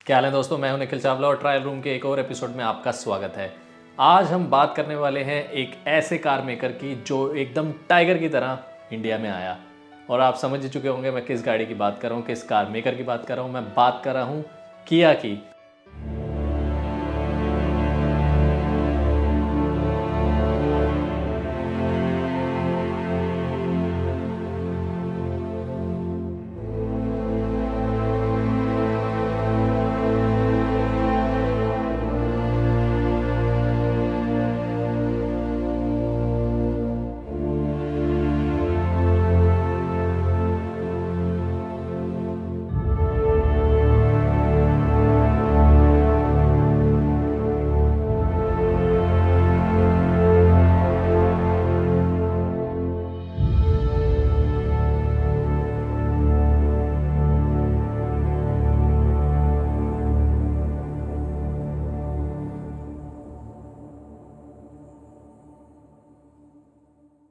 क्या हाल है दोस्तों, मैं हूं निखिल चावला और ट्रायल रूम के एक और एपिसोड में आपका स्वागत है। आज हम बात करने वाले हैं एक ऐसे कार मेकर की जो एकदम टाइगर की तरह इंडिया में आया। और आप समझ ही चुके होंगे मैं किस गाड़ी की बात कर रहा हूँ, किस कार मेकर की बात कर रहा हूँ। मैं बात कर रहा हूँ किया की।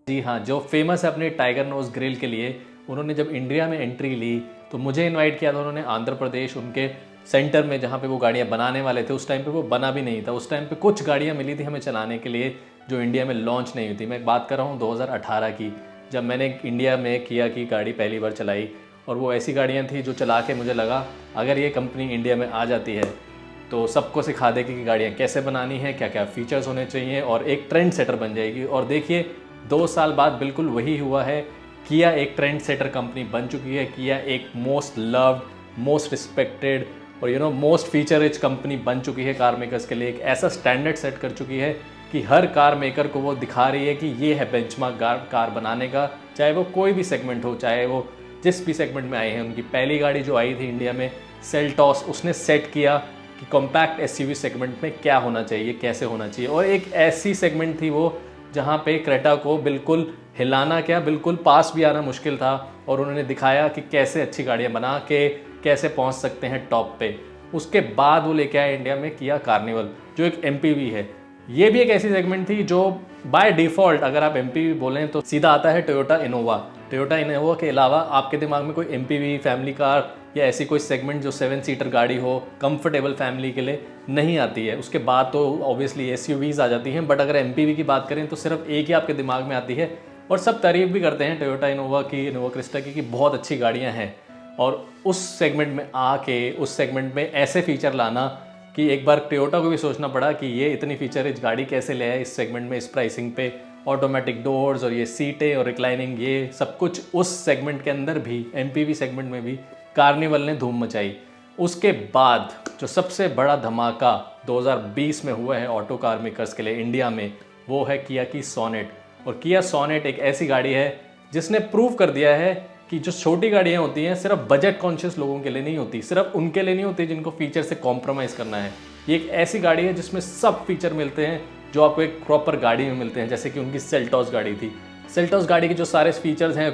जी हाँ, जो फेमस है अपने टाइगर नोज ग्रिल के लिए। उन्होंने जब इंडिया में एंट्री ली तो मुझे इनवाइट किया था उन्होंने आंध्र प्रदेश, उनके सेंटर में जहाँ पे वो गाड़ियाँ बनाने वाले थे। उस टाइम पे वो बना भी नहीं था। उस टाइम पे कुछ गाड़ियाँ मिली थी हमें चलाने के लिए जो इंडिया में लॉन्च नहीं हुई थी। मैं बात कर रहा हूँ 2018 की, जब मैंने इंडिया में किया की गाड़ी पहली बार चलाई। और वो ऐसी गाड़ियाँ थी जो चला के मुझे लगा अगर ये कंपनी इंडिया में आ जाती है तो सबको सिखा देगी कि गाड़ियाँ कैसे बनानी है, क्या क्या फीचर्स होने चाहिए, और एक ट्रेंड सेटर बन जाएगी। और देखिए 2 साल बाद बिल्कुल वही हुआ है। किया एक ट्रेंड सेटर कंपनी बन चुकी है। किया एक मोस्ट लव्ड, मोस्ट रिस्पेक्टेड और मोस्ट फीचर रिच कंपनी बन चुकी है कार मेकर्स के लिए। एक ऐसा स्टैंडर्ड सेट कर चुकी है कि हर कार मेकर को वो दिखा रही है कि ये है बेंचमार्क कार बनाने का, चाहे वो कोई भी सेगमेंट हो, चाहे वो जिस भी सेगमेंट में आए हैं। उनकी पहली गाड़ी जो आई थी इंडिया में सेल्टॉस, उसने सेट किया कि कॉम्पैक्ट एसयूवी सेगमेंट में क्या होना चाहिए, कैसे होना चाहिए। और एक ऐसी सेगमेंट थी वो जहाँ पे क्रेटा को बिल्कुल हिलाना क्या, बिल्कुल पास भी आना मुश्किल था। और उन्होंने दिखाया कि कैसे अच्छी गाड़ियाँ बना के कैसे पहुँच सकते हैं टॉप पे। उसके बाद वो लेके आए इंडिया में किया कार्निवल, जो एक एमपीवी है। ये भी एक ऐसी सेगमेंट थी जो बाय डिफ़ॉल्ट अगर आप एमपीवी बोलें तो सीधा आता है टोयोटा इनोवा। टोयोटा इनोवा के अलावा आपके दिमाग में कोई एमपीवी, फैमिली कार या ऐसी कोई सेगमेंट जो 7 सीटर गाड़ी हो, कंफर्टेबल फैमिली के लिए नहीं आती है। उसके बाद तो ऑब्वियसली एसयूवीज आ जाती हैं, बट अगर एमपीवी की बात करें तो सिर्फ एक ही आपके दिमाग में आती है। और सब तारीफ भी करते हैं टोयोटा इनोवा की, इनोवा क्रिस्टा की, कि बहुत अच्छी गाड़ियाँ हैं। और उस सेगमेंट में आके उस सेगमेंट में ऐसे फीचर लाना कि एक बार टोयोटा को भी सोचना पड़ा कि ये इतनी फीचर रिच गाड़ी कैसे ले आए इस सेगमेंट में, इस प्राइसिंग पे। ऑटोमेटिक डोर्स और ये सीटें और रिक्लाइनिंग, ये सब कुछ उस सेगमेंट के अंदर भी, एमपीवी सेगमेंट में भी कार्निवल ने धूम मचाई। उसके बाद जो सबसे बड़ा धमाका 2020 में हुआ है ऑटो कार मेकर्स के लिए इंडिया में, वो है किया की सोनेट। और किया सोनेट एक ऐसी गाड़ी है जिसने प्रूव कर दिया है कि जो छोटी गाड़ियाँ होती हैं सिर्फ बजट कॉन्शियस लोगों के लिए नहीं होती, सिर्फ उनके लिए नहीं होती जिनको फीचर से कॉम्प्रोमाइज़ करना है। ये एक ऐसी गाड़ी है जिसमें सब फीचर मिलते हैं जो आपको एक प्रॉपर गाड़ी में मिलते हैं। जैसे कि उनकी सेल्टॉस गाड़ी थी। सेल्टॉस गाड़ी के जो सारे फीचर्स हैं,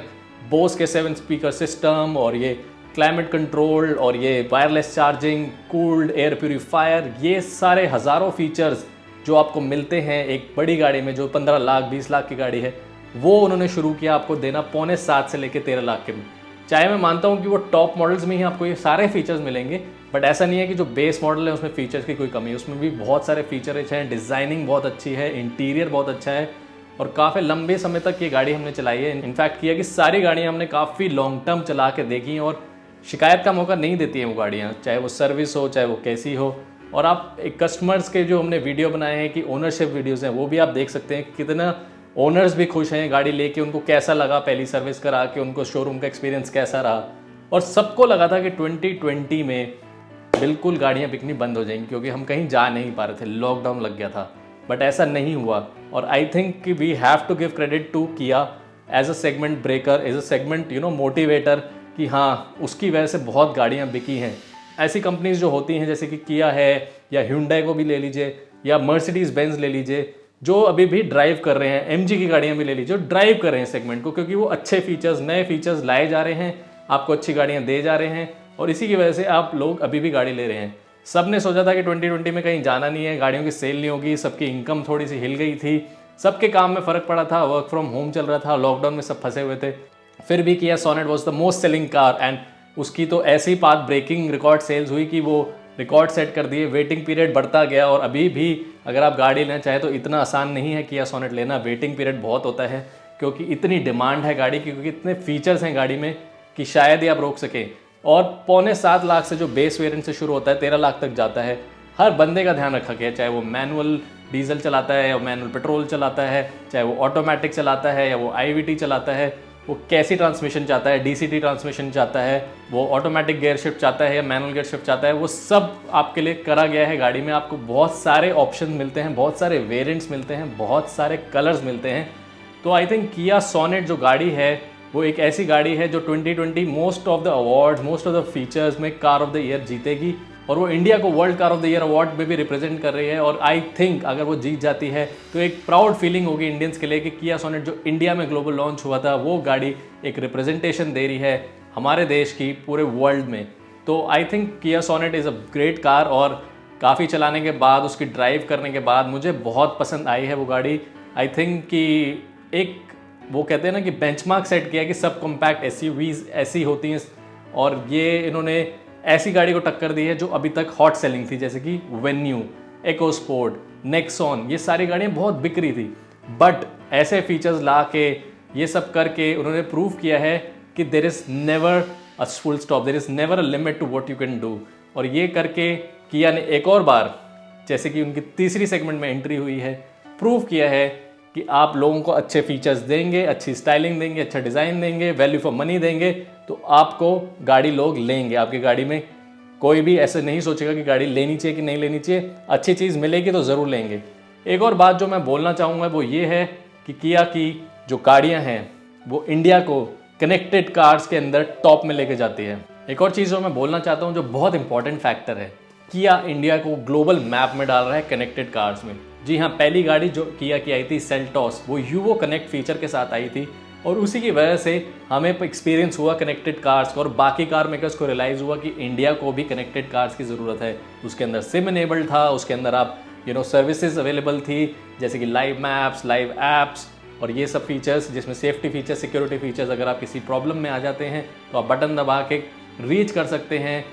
बोस के 7 स्पीकर सिस्टम और ये क्लाइमेट कंट्रोल और ये wireless charging, cooled air purifier, ये सारे हज़ारों फीचर्स जो आपको मिलते हैं एक बड़ी गाड़ी में जो 15 लाख 20 लाख की गाड़ी है, वो उन्होंने शुरू किया आपको देना 7.25 से लेकर 13 लाख के में। चाहे मैं मानता हूँ कि वो टॉप मॉडल्स में ही आपको ये सारे फीचर्स मिलेंगे, बट ऐसा नहीं है कि जो बेस मॉडल है उसमें फीचर्स की कोई कमी है। उसमें भी बहुत सारे फीचर्स हैं, डिज़ाइनिंग बहुत अच्छी है, इंटीरियर बहुत अच्छा है और काफ़ी लंबे समय तक ये गाड़ी हमने चलाई है। इनफैक्ट किया कि सारी गाड़ियाँ हमने काफ़ी लॉन्ग टर्म चला के देखी और शिकायत का मौका नहीं देती हैं वो गाड़ियाँ, चाहे वो सर्विस हो, चाहे वो कैसी हो। और आप एक कस्टमर्स के जो हमने वीडियो बनाए हैं कि ओनरशिप वीडियोज़ हैं, वो भी आप देख सकते हैं कितना ओनर्स भी खुश हैं गाड़ी लेके, उनको कैसा लगा पहली सर्विस करा के, उनको शोरूम का एक्सपीरियंस कैसा रहा। और सबको लगा था कि 2020 में बिल्कुल गाड़ियाँ बिकनी बंद हो जाएंगी क्योंकि हम कहीं जा नहीं पा रहे थे, लॉकडाउन लग गया था। बट ऐसा नहीं हुआ। और आई थिंक कि we have to give credit to Kia as a segment breaker, as a segment motivator, कि हाँ उसकी वजह से बहुत गाड़ियाँ बिकी हैं। ऐसी कंपनीज जो होती हैं जैसे कि किया है या hyundai को भी ले लीजिए या मर्सिडीज़ बेंज ले लीजिए, जो अभी भी ड्राइव कर रहे हैं, एमजी की गाड़ियाँ भी ले लीजिए, जो ड्राइव कर रहे हैं सेगमेंट को, क्योंकि वो अच्छे फीचर्स, नए फीचर्स लाए जा रहे हैं, आपको अच्छी गाड़ियाँ दे जा रहे हैं और इसी की वजह से आप लोग अभी भी गाड़ी ले रहे हैं। सब ने सोचा था कि 2020 में कहीं जाना नहीं है, गाड़ियों की सेल नहीं होगी, सबकी इनकम थोड़ी सी हिल गई थी, सबके काम में फ़र्क पड़ा था, वर्क फ्रॉम होम चल रहा था, लॉकडाउन में सब फंसे हुए थे। फिर भी Kia Sonet was the most selling car and उसकी तो ऐसी पाथ ब्रेकिंग रिकॉर्ड सेल्स हुई कि वो रिकॉर्ड सेट कर दिए, वेटिंग पीरियड बढ़ता गया और अभी भी अगर आप गाड़ी लेना चाहें तो इतना आसान नहीं है किया सोनेट लेना, वेटिंग पीरियड बहुत होता है क्योंकि इतनी डिमांड है गाड़ी की, क्योंकि इतने फीचर्स हैं गाड़ी में कि शायद ही आप रोक सकें। और 6.25 लाख से जो बेस वेरिएंट से शुरू होता है 13 लाख तक जाता है। हर बंदे का ध्यान रखा गया, चाहे वो मैनुअल डीजल चलाता है या मैनुअल पेट्रोल चलाता है, चाहे वो ऑटोमेटिक चलाता है या वो IVT चलाता है, वो कैसी ट्रांसमिशन चाहता है, DCT ट्रांसमिशन चाहता है, वो ऑटोमेटिक गियर शिफ्ट चाहता है या मैनुअल गियर शिफ्ट चाहता है, वो सब आपके लिए करा गया है गाड़ी में। आपको बहुत सारे ऑप्शन मिलते हैं, बहुत सारे वेरिएंट्स मिलते हैं, बहुत सारे कलर्स मिलते हैं। तो आई थिंक किया सोनेट जो गाड़ी है वो एक ऐसी गाड़ी है जो 2020 most of the award, most of the features में कार ऑफ द ईयर जीतेगी और वो इंडिया को world car of the year award में भी रिप्रेजेंट कर रही है। और आई थिंक अगर वो जीत जाती है तो एक प्राउड फीलिंग होगी इंडियंस के लिए कि किया सोनेट जो इंडिया में ग्लोबल लॉन्च हुआ था वो गाड़ी एक रिप्रेजेंटेशन दे रही है हमारे देश की पूरे वर्ल्ड में। तो I think Kia Sonet is a great car और काफ़ी चलाने के बाद, उसकी ड्राइव करने के बाद मुझे बहुत पसंद आई है वो गाड़ी। आई थिंक कि एक वो कहते हैं ना कि बेंचमार्क सेट किया कि सब कॉम्पैक्ट SUVs ऐसी होती हैं और ये इन्होंने ऐसी गाड़ी को टक्कर दी है जो अभी तक हॉट सेलिंग थी, जैसे कि वेन्यू, EcoSport, नेक्सॉन, ये सारी गाड़ियाँ बहुत बिक रही थी। बट ऐसे फीचर्स ला के ये सब करके उन्होंने प्रूव किया है कि there is never a full stop, there is never a limit to what you can do. और ये करके किया ने एक और बार, जैसे कि उनकी तीसरी सेगमेंट में एंट्री हुई है, प्रूव किया है कि आप लोगों को अच्छे फीचर्स देंगे, अच्छी स्टाइलिंग देंगे, अच्छा डिज़ाइन देंगे, वैल्यू फॉर मनी देंगे तो आपको गाड़ी लोग लेंगे। आपकी गाड़ी में कोई भी ऐसे नहीं सोचेगा कि गाड़ी लेनी चाहिए कि नहीं लेनी चाहिए, अच्छी चीज़ मिलेगी तो ज़रूर लेंगे। एक और बात जो मैं बोलना चाहूँगा वो ये है कि किया की जो गाड़ियाँ हैं वो इंडिया को कनेक्टेड कार्स के अंदर टॉप में लेके जाती है। एक और चीज़ जो मैं बोलना चाहता हूँ जो बहुत इंपॉर्टेंट फैक्टर है, किया इंडिया को ग्लोबल मैप में डाल रहा है कनेक्टेड कार्स में। जी हाँ, पहली गाड़ी जो किया की आई थी सेल्टॉस, वो यूवो कनेक्ट फीचर के साथ आई थी और उसी की वजह से हमें एक्सपीरियंस हुआ कनेक्टेड कार्स का और बाकी कार मेकर्स को रियलाइज़ हुआ कि इंडिया को भी कनेक्टेड कार्स की ज़रूरत है। उसके अंदर सिम इनेबल्ड था, उसके अंदर आप सर्विसेज अवेलेबल थी जैसे कि लाइव मैप्स, लाइव एप्स और ये सब फीचर्स, जिसमें सेफ्टी फीचर्स, सिक्योरिटी फीचर्स। अगर आप किसी प्रॉब्लम में आ जाते हैं तो आप बटन दबा के रीच कर सकते हैं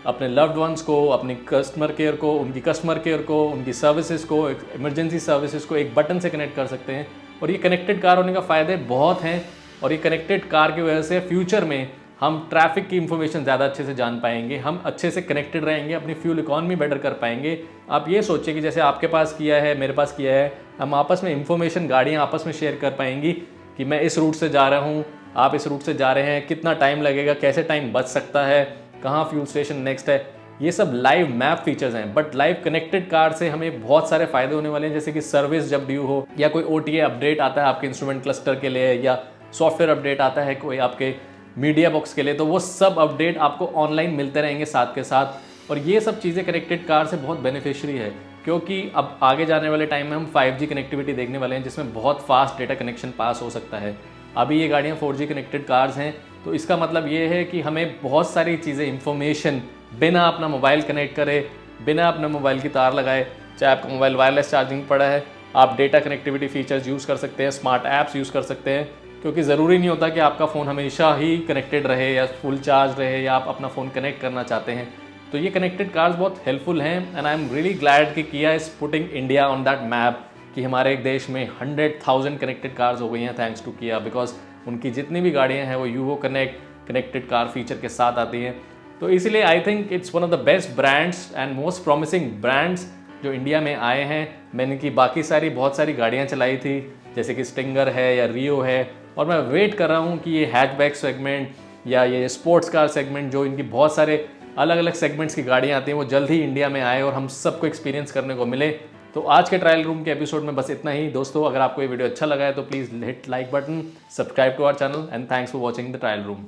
अपने लव्ड वंस को, अपनी कस्टमर केयर को, उनकी कस्टमर केयर को, उनकी सर्विसेज को, इमरजेंसी सर्विसेज को एक बटन से कनेक्ट कर सकते हैं। और ये कनेक्टेड कार होने का फ़ायदे बहुत हैं और ये कनेक्टेड कार की वजह से फ्यूचर में हम ट्रैफिक की इंफॉर्मेशन ज़्यादा अच्छे से जान पाएंगे, हम अच्छे से कनेक्टेड रहेंगे, अपनी फ्यूल इकॉनमी बेटर कर पाएंगे। आप ये सोचिए कि जैसे आपके पास किया है, मेरे पास किया है, हम आपस में इंफॉर्मेशन, गाड़ियाँ आपस में शेयर कर पाएंगी कि मैं इस रूट से जा रहा हूँ, आप इस रूट से जा रहे हैं, कितना टाइम लगेगा, कैसे टाइम बच सकता है, कहाँ फ्यूल स्टेशन नेक्स्ट है। ये सब लाइव मैप फीचर्स हैं। बट लाइव कनेक्टेड कार से हमें बहुत सारे फायदे होने वाले हैं, जैसे कि सर्विस जब ड्यू हो या कोई OTA अपडेट आता है आपके इंस्ट्रूमेंट क्लस्टर के लिए या सॉफ्टवेयर अपडेट आता है कोई आपके मीडिया बॉक्स के लिए, तो वो सब अपडेट आपको ऑनलाइन मिलते रहेंगे साथ के साथ। और ये सब चीज़ें कनेक्टेड कार से बहुत बेनिफिशियरी है क्योंकि अब आगे जाने वाले टाइम में हम 5G कनेक्टिविटी देखने वाले हैं जिसमें बहुत फास्ट डेटा कनेक्शन पास हो सकता है। अभी ये गाड़ियाँ 4G कनेक्टेड कार्स हैं, तो इसका मतलब ये है कि हमें बहुत सारी चीज़ें, इंफॉर्मेशन बिना अपना मोबाइल कनेक्ट करे, बिना अपने मोबाइल की तार लगाए, चाहे आपका मोबाइल वायरलेस चार्जिंग पड़ा है, आप डेटा कनेक्टिविटी फीचर्स यूज़ कर सकते हैं, स्मार्ट ऐप्स यूज़ कर सकते हैं। क्योंकि ज़रूरी नहीं होता कि आपका फ़ोन हमेशा ही कनेक्टेड रहे या फुल चार्ज रहे या आप अपना फ़ोन कनेक्ट करना चाहते हैं। तो ये कनेक्टेड कार्स बहुत हेल्पफुल हैं and I am really glad कि किया is putting India on that map कि हमारे देश में 100,000 कनेक्टेड कार्स हो गई हैं थैंक्स टू किया, बिकॉज उनकी जितनी भी गाड़ियाँ हैं वो यूवो कनेक्टेड कार फीचर के साथ आती हैं। तो इसीलिए I think it's one of the best brands and most promising brands जो इंडिया में आए हैं। मैंने इनकी बाकी सारी बहुत सारी गाड़ियाँ चलाई थी जैसे कि स्टिंगर है या रियो है, और मैं वेट कर रहा हूँ कि ये हैचबैक सेगमेंट या ये स्पोर्ट्स कार सेगमेंट, जो इनकी बहुत सारे अलग अलग सेगमेंट्स की गाड़ियाँ आती हैं, वो जल्द ही इंडिया में आए और हम सबको एक्सपीरियंस करने को मिले। तो आज के ट्रायल रूम के एपिसोड में बस इतना ही दोस्तों। अगर आपको ये वीडियो अच्छा लगा है तो please hit like button, subscribe to our channel and thanks for watching the trial room.